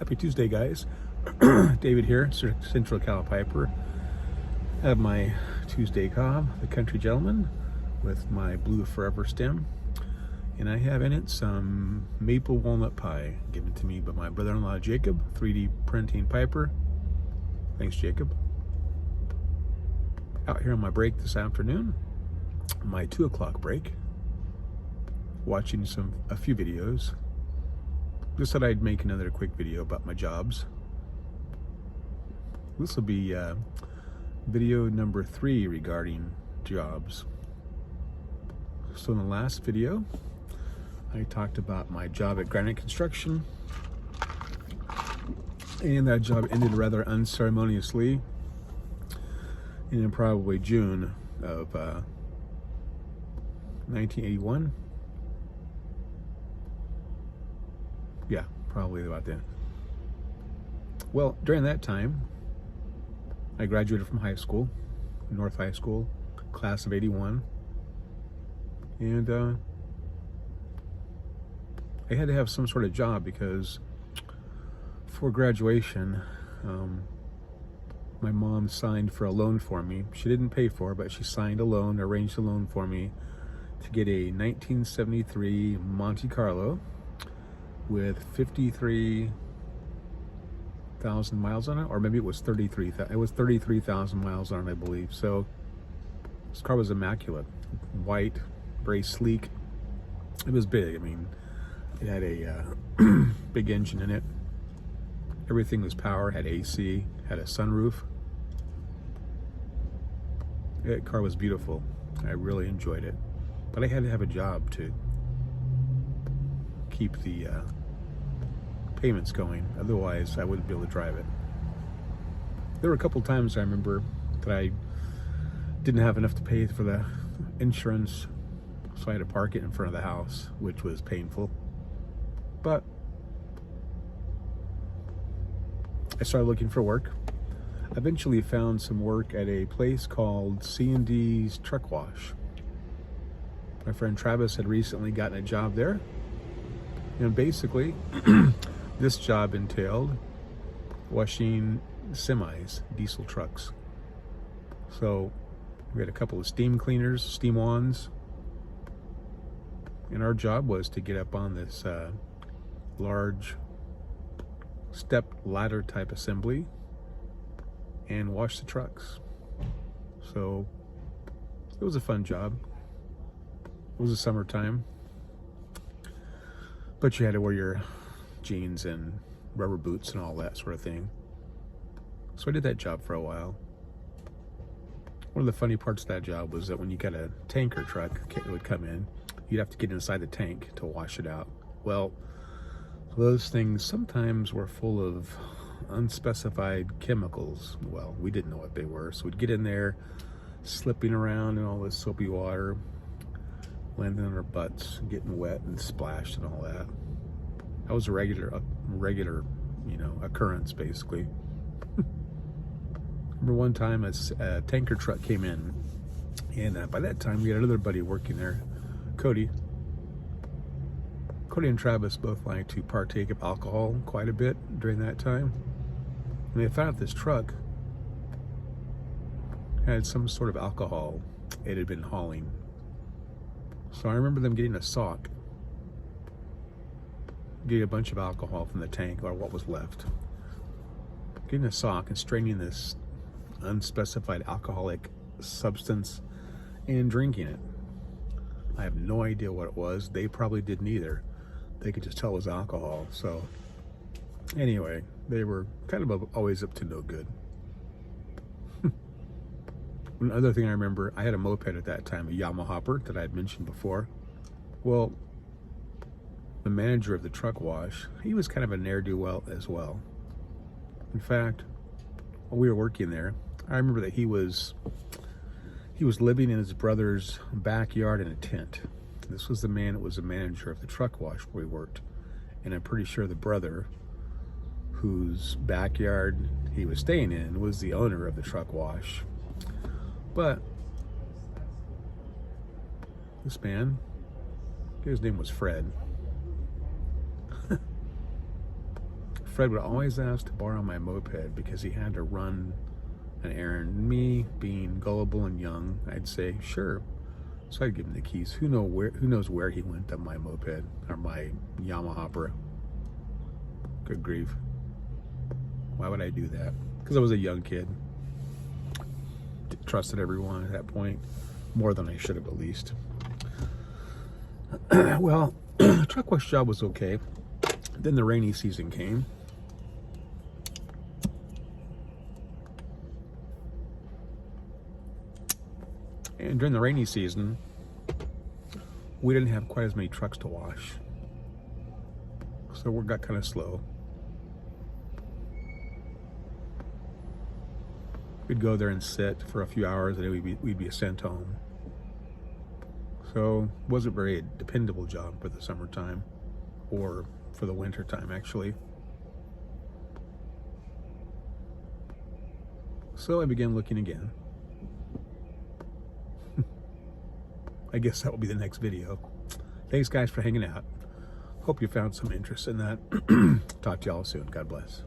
Happy Tuesday, guys. David here, Central Cal Piper. I have my Tuesday cob, the Country Gentleman, with my Blue Forever stem. And I have in it some maple walnut pie given to me by my brother-in-law, Jacob, 3D printing piper. Thanks, Jacob. Out here on my break this afternoon, my 2 o'clock break, watching a few videos. Just thought I'd make another quick video about my jobs. This will be video number 3 regarding jobs. So in the last video, I talked about my job at Granite Construction, and that job ended rather unceremoniously in probably June of 1981. Yeah, probably about then. Well, during that time, I graduated from high school, North High School, class of 81. And I had to have some sort of job because for graduation, my mom signed for a loan for me. She didn't pay for it, but she signed a loan, arranged a loan for me to get a 1973 Monte Carlo with 53,000 miles on it, or maybe it was 33,000. It was 33,000 miles on it, I believe. So this car was immaculate, white, very sleek. It was big. I mean, it had a big engine in it. Everything was power, had AC, had a sunroof. That car was beautiful. I really enjoyed it. But I had to have a job to keep the payments going. Otherwise, I wouldn't be able to drive it. There were a couple times I remember that I didn't have enough to pay for the insurance, so I had to park it in front of the house, which was painful. But I started looking for work. Eventually found some work at a place called C&D's Truck Wash. My friend Travis had recently gotten a job there. And basically, this job entailed washing semis, diesel trucks. So we had a couple of steam cleaners, steam-ons. And our job was to get up on this large step ladder type assembly and wash the trucks. So it was a fun job. It was the summertime, but you had to wear your jeans and rubber boots and all that sort of thing. So I did that job for a while. One of the funny parts of that job was that when you got a tanker truck that would come in, you'd have to get inside the tank to wash it out. Well, those things sometimes were full of unspecified chemicals. Well, we didn't know what they were, so we'd get in there, slipping around in all this soapy water, landing on our butts, getting wet and splashed and all that. That was a regular, occurrence, basically. Remember one time a tanker truck came in, and by that time we had another buddy working there, Cody. Cody and Travis both like to partake of alcohol quite a bit during that time. And they found out this truck had some sort of alcohol it had been hauling. So I remember them getting a sock, getting a bunch of alcohol from the tank, or what was left, getting a sock and straining this unspecified alcoholic substance and drinking it. I have no idea what it was. They probably didn't either. They could just tell it was alcohol. So anyway, they were kind of always up to no good. One other thing I remember, I had a moped at that time, a Yamaha Hopper that I had mentioned before. Well, the manager of the truck wash, he was kind of a ne'er-do-well as well. In fact, while we were working there, I remember that he was living in his brother's backyard in a tent. This was the man that was the manager of the truck wash where we worked. And I'm pretty sure the brother whose backyard he was staying in was the owner of the truck wash. But this man, his name was Fred. Fred would always ask to borrow my moped because he had to run an errand. Me, being gullible and young, I'd say, sure. So I'd give him the keys. Who knows where he went on my moped or my Yamaha. Good grief. Why would I do that? Because I was a young kid. Trusted everyone at that point. More than I should have, at least. Well, truck wash job was okay. Then the rainy season came. And during the rainy season, we didn't have quite as many trucks to wash. So work got kind of slow. We'd go there and sit for a few hours and then we'd be sent home. So it wasn't very a dependable job for the summertime or for the winter time, actually. So I began looking again. I guess that will be the next video. Thanks guys for hanging out. Hope you found some interest in that. Talk to y'all soon. God bless.